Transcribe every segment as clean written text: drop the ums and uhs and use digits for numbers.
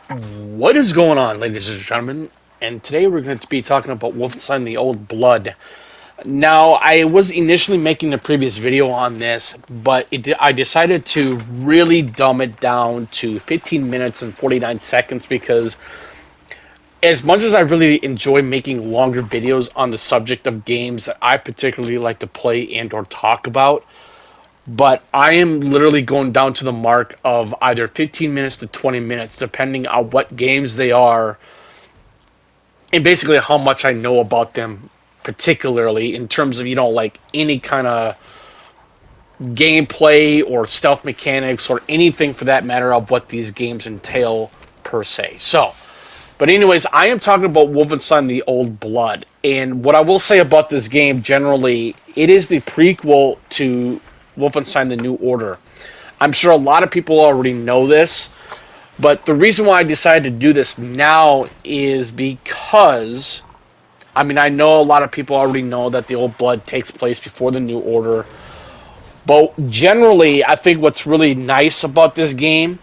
What is going on, ladies and gentlemen? And today we're going to be talking about Wolfenstein: The Old Blood. Now, I was initially making a previous video on this, but I decided to really dumb it down to 15 minutes and 49 seconds because as much as I really enjoy making longer videos on the subject of games that I particularly like to play and or talk about, but I am literally going down to the mark of either 15 minutes to 20 minutes, depending on what games they are, and basically how much I know about them, particularly in terms of, like any kind of gameplay or stealth mechanics or anything for that matter of what these games entail, per se. But anyways, I am talking about Wolfenstein: The Old Blood. And what I will say about this game generally, it is the prequel to Wolfenstein: The New Order. I'm sure a lot of people already know this, but the reason why I decided to do this now is because, I know a lot of people already know that The Old Blood takes place before The New Order, but generally, I think what's really nice about this game,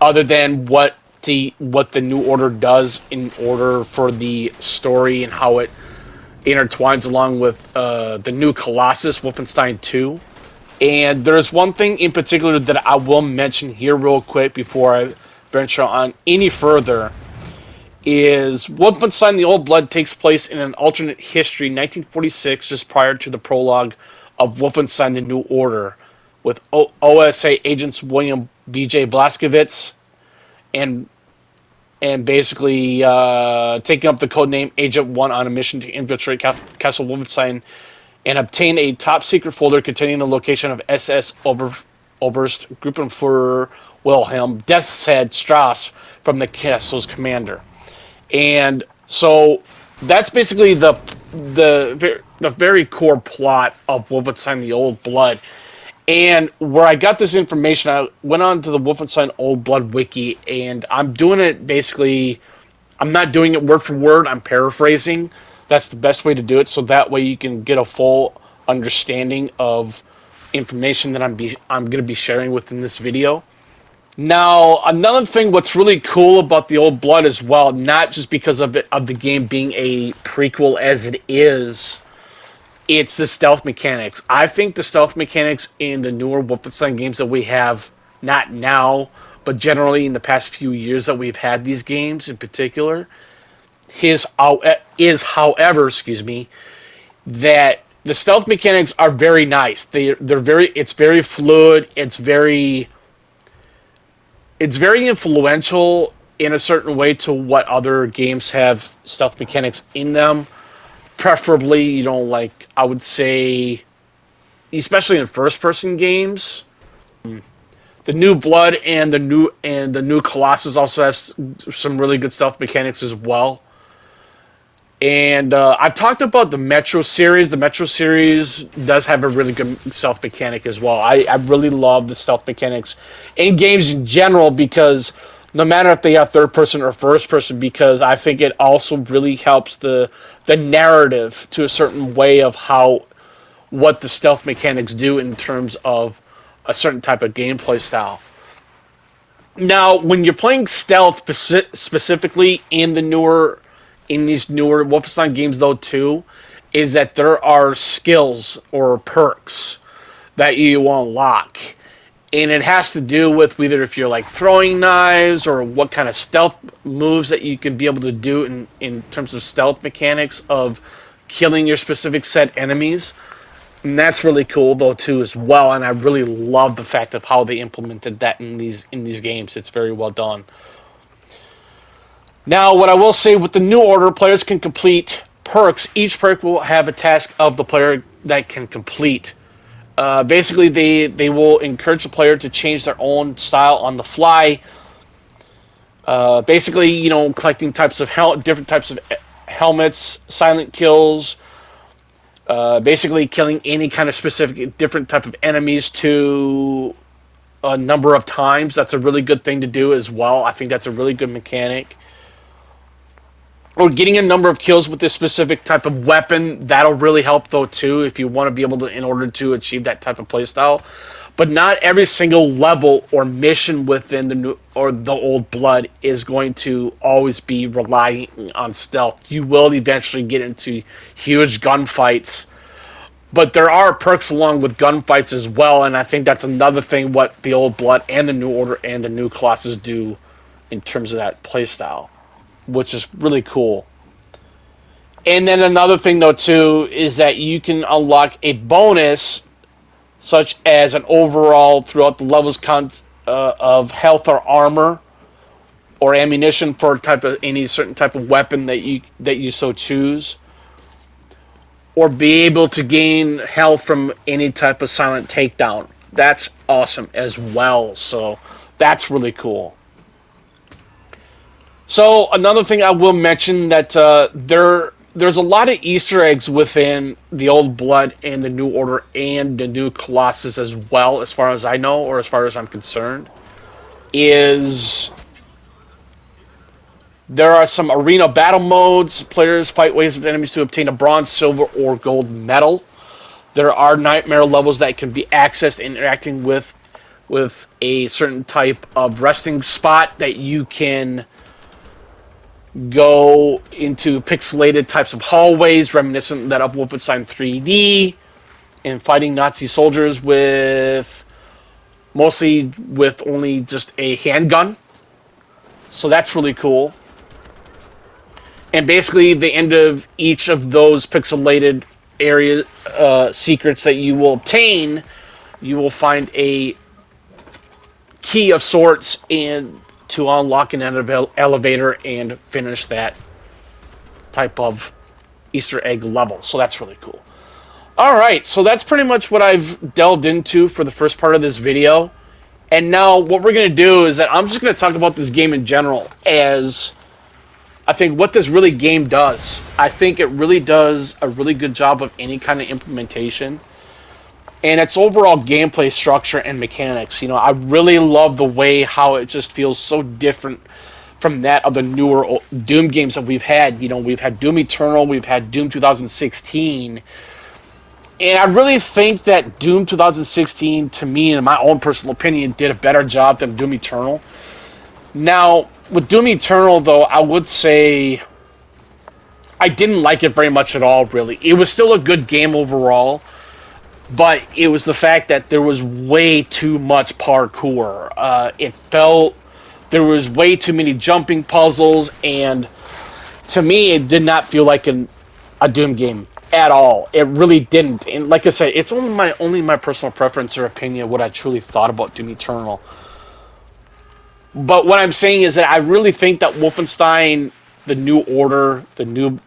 other than what the New Order does in order for the story and how it intertwines along with the new Colossus, Wolfenstein 2. And there's one thing in particular that I will mention here real quick before I venture on any further, is Wolfenstein: The Old Blood takes place in an alternate history, 1946, just prior to the prologue of Wolfenstein: The New Order, with OSA agents William B.J. Blazkowicz and basically taking up the codename Agent 1 on a mission to infiltrate Castle Wolfenstein and obtain a top-secret folder containing the location of SS Oberst Gruppenführer Wilhelm Death's Head Strauss from the castle's commander. And so that's basically the very core plot of Wolfenstein: The Old Blood. And where I got this information, I went on to the Wolfenstein Old Blood wiki, and I'm doing it basically, I'm not doing it word for word, I'm paraphrasing. That's the best way to do it, so that way you can get a full understanding of information that I'm going to be sharing within this video. Now, another thing, what's really cool about The Old Blood as well, not just because of the game being a prequel as it is, it's the stealth mechanics. I think the stealth mechanics in the newer Wolfenstein games that we have, not now, but generally in the past few years that we've had these games in particular, however, that the stealth mechanics are very nice. It's very fluid. It's very influential in a certain way to what other games have stealth mechanics in them. Preferably, like I would say, especially in first-person games, the New Blood and the new Colossus also have some really good stealth mechanics as well. And I've talked about the Metro series. The Metro series does have a really good stealth mechanic as well. I really love the stealth mechanics in games in general because no matter if they are third person or first person, because I think it also really helps the narrative to a certain way of what the stealth mechanics do in terms of a certain type of gameplay style. Now, when you're playing stealth specifically in these newer Wolfenstein games, though, too, is that there are skills or perks that you unlock. And it has to do with whether if you're like throwing knives or what kind of stealth moves that you can be able to do in terms of stealth mechanics of killing your specific set enemies. And that's really cool though too as well. And I really love the fact of how they implemented that in these games. It's very well done. Now, what I will say with the New Order, players can complete perks. Each perk will have a task of the player that can complete. Basically, they will encourage the player to change their own style on the fly. Basically, collecting different types of helmets, silent kills, basically killing any kind of specific different type of enemies to a number of times. That's a really good thing to do as well. I think that's a really good mechanic. Or getting a number of kills with this specific type of weapon, that'll really help though too if you want to be able to, in order to achieve that type of playstyle. but not every single level or mission within the new or the old blood is going to always be relying on stealth. You will eventually get into huge gunfights, but there are perks along with gunfights as well, and I think that's another thing what the old blood and the new order and the new Colossus do in terms of that playstyle, which is really cool. And then another thing though too is that you can unlock a bonus such as an overall throughout the levels of health or armor or ammunition for any certain type of weapon that you so choose, or be able to gain health from any type of silent takedown. That's awesome as well. So that's really cool. So another thing I will mention that there's a lot of Easter eggs within the old blood and the new order and the new Colossus as well, as far as I know, or as far as I'm concerned, is there are some arena battle modes. Players fight waves with enemies to obtain a bronze, silver, or gold medal. There are nightmare levels that can be accessed interacting with a certain type of resting spot that you can go into pixelated types of hallways reminiscent that of Wolfenstein 3D, and fighting Nazi soldiers mostly with only just a handgun. So that's really cool. And basically, the end of each of those pixelated area secrets that you will obtain, you will find a key of sorts and to unlock an elevator and finish that type of Easter egg level. So that's really cool. Alright, so that's pretty much what I've delved into for the first part of this video. And now what we're going to do is that I'm just going to talk about this game in general as I think what this really game does. I think it really does a really good job of any kind of implementation. And its overall gameplay structure and mechanics. You know, I really love the way how it just feels so different from that of the newer Doom games that we've had. You know, we've had Doom Eternal, we've had Doom 2016. And I really think that Doom 2016, to me, in my own personal opinion, did a better job than Doom Eternal. Now, with Doom Eternal, though, I would say I didn't like it very much at all, really. It was still a good game overall, but it was the fact that there was way too much parkour. It felt there was way too many jumping puzzles, and to me, it did not feel like a Doom game at all. It really didn't. And like I said, it's only my personal preference or opinion what I truly thought about Doom Eternal. But what I'm saying is that I really think that Wolfenstein, the New Order, the new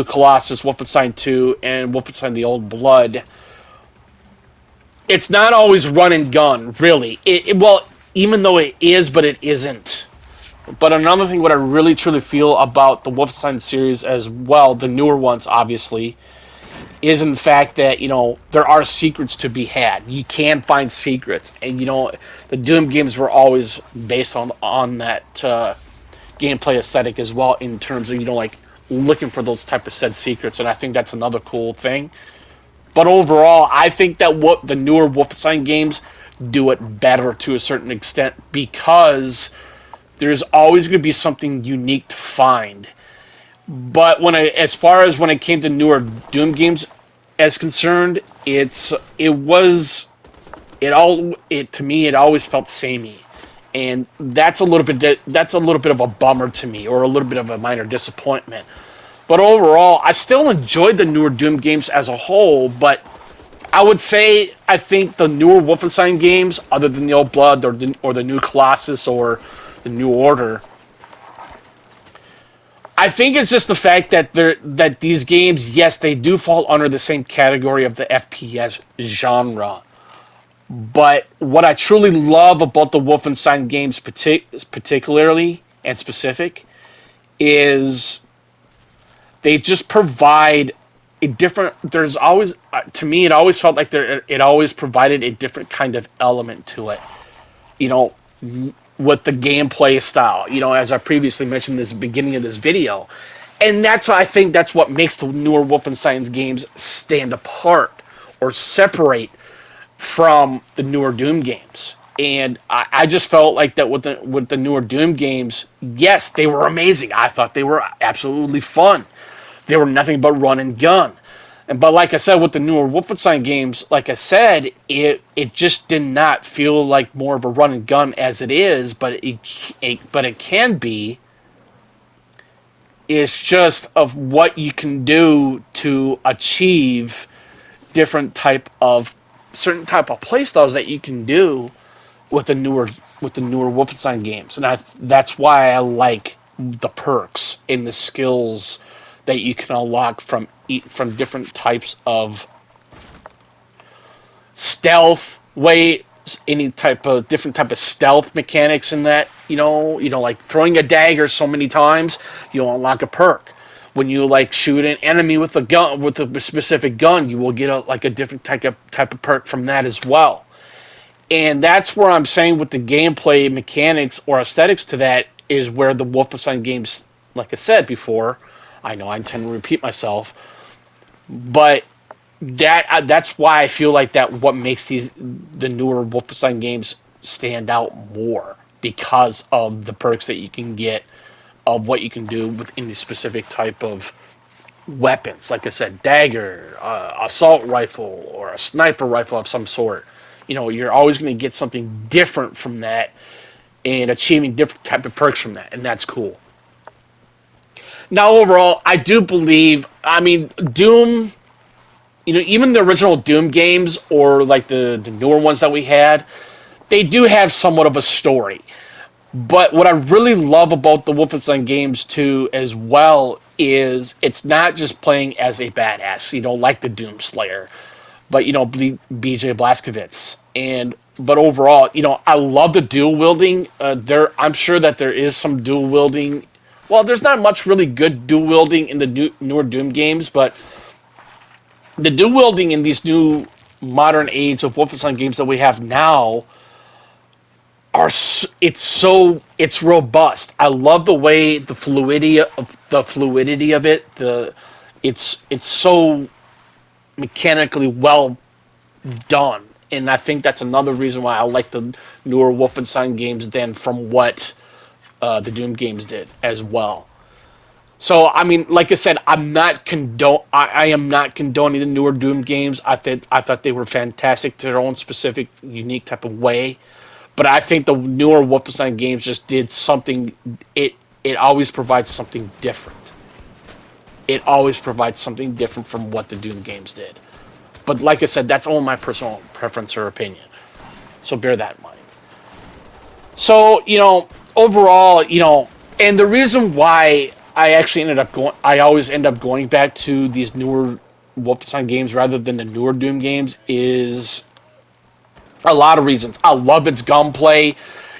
Colossus, Wolfenstein 2, and Wolfenstein the Old Blood, it's not always run and gun, really. Well, even though it is, but it isn't. But another thing what I really truly feel about the Wolfenstein series as well, the newer ones obviously, is in the fact that, you know, there are secrets to be had. You can find secrets. And, you know, the Doom games were always based on that gameplay aesthetic as well, in terms of, you know, like, looking for those type of said secrets. And I think that's another cool thing. But overall, I think that what the newer Wolfenstein games do it better to a certain extent, because there's always going to be something unique to find. But as far as when it came to newer Doom games as concerned, to me it always felt samey, and that's a little bit of a bummer to me, or a little bit of a minor disappointment. But overall, I still enjoyed the newer Doom games as a whole. But I would say I think the newer Wolfenstein games, other than the Old Blood or the new Colossus or the New Order, I think it's just the fact that these games, yes, they do fall under the same category of the FPS genre. But what I truly love about the Wolfenstein games, particularly and specific, is they just provide a different. There's always, to me, it always felt like it always provided a different kind of element to it. You know, with the gameplay style, you know, as I previously mentioned in the beginning of this video. And I think that's what makes the newer Wolfenstein games stand apart, or separate from the newer Doom games. And I just felt like that with the newer Doom games, yes, they were amazing. I thought they were absolutely fun. They were nothing but run and gun. But like I said, with the newer Wolfenstein games, like I said, it just did not feel like more of a run and gun as it is, but it can be. It's just of what you can do to achieve different type of certain type of playstyles that you can do with the newer Wolfenstein games, and that's why I like the perks and the skills that you can unlock from different types of stealth way, any type of different type of stealth mechanics in that. Like throwing a dagger so many times, you'll unlock a perk. When you like shoot an enemy with a gun, with a specific gun, you will get a different type of perk from that as well. And that's where I'm saying with the gameplay mechanics or aesthetics to that is where the Wolfenstein games, like I said before, I know I tend to repeat myself, but that's why I feel like that what makes the newer Wolfenstein games stand out more because of the perks that you can get of what you can do with any specific type of weapons. Like I said, dagger, assault rifle, or a sniper rifle of some sort. You're always going to get something different from that and achieving different type of perks from that, and that's cool. Now, overall, I do believe, Doom, even the original Doom games or like the newer ones that we had, they do have somewhat of a story. But what I really love about the Wolfenstein games too, as well, is it's not just playing as a badass, like the Doom Slayer, but BJ Blazkowicz. But overall, I love the dual wielding. I'm sure that there is some dual wielding. Well, there's not much really good dual wielding in the newer Doom games, but the dual wielding in these new modern age of Wolfenstein games that we have now it's robust. I love the way the fluidity of it. It's so mechanically well done, and I think that's another reason why I like the newer Wolfenstein games than from what the Doom games did as well. So like I said, I am not condoning the newer Doom games. I thought they were fantastic to their own specific, unique type of way. But I think the newer Wolfenstein games just did something. It always provides something different. It always provides something different from what the Doom games did. But like I said, that's only my personal preference or opinion. So bear that in mind. So, overall, and the reason why I always end up going back to these newer Wolfenstein games rather than the newer Doom games is a lot of reasons. I love its gunplay.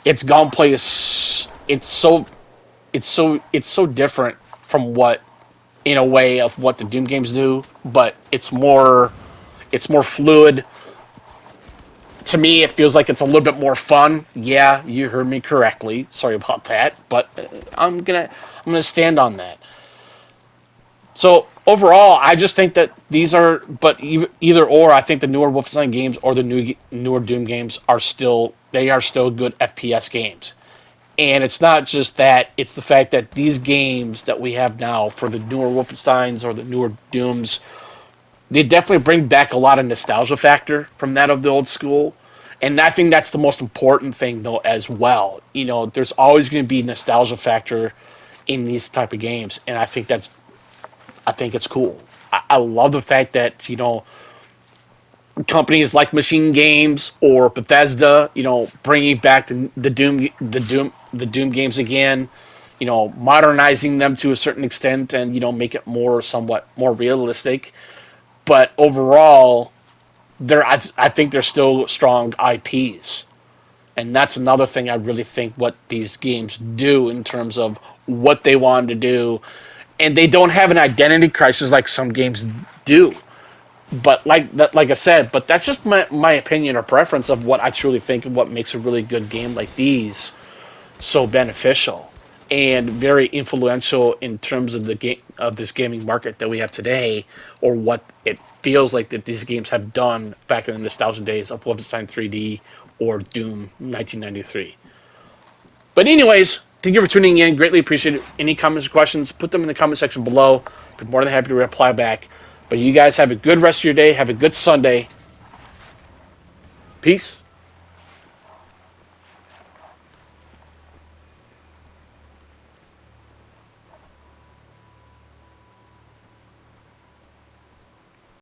Its gunplay is it's so different from what, in a way, of what the Doom games do, but it's more fluid. To me, it feels like it's a little bit more fun. Yeah, you heard me correctly. Sorry about that, but I'm gonna stand on that. So overall, I just think that these are, but either or, I think the newer Wolfenstein games or the newer Doom games are still good FPS games. And it's not just that; it's the fact that these games that we have now for the newer Wolfensteins or the newer Dooms, they definitely bring back a lot of nostalgia factor from that of the old school. And I think that's the most important thing, though, as well. There's always going to be nostalgia factor in these type of games, and I think it's cool. I love the fact that companies like Machine Games or Bethesda, bringing back the Doom games again, modernizing them to a certain extent, and make it somewhat more realistic. But overall, I think they're still strong IPs, and that's another thing I really think what these games do in terms of what they wanted to do, and they don't have an identity crisis like some games do. But like I said, but that's just my opinion or preference of what I truly think of what makes a really good game like these so beneficial and very influential in terms of the game of this gaming market that we have today, or what it feels like that these games have done back in the nostalgia days of Wolfenstein 3D or Doom 1993. But anyways, thank you for tuning in. Greatly appreciate it. Any comments or questions, put them in the comment section below. Be more than happy to reply back. But you guys have a good rest of your day. Have a good Sunday. Peace.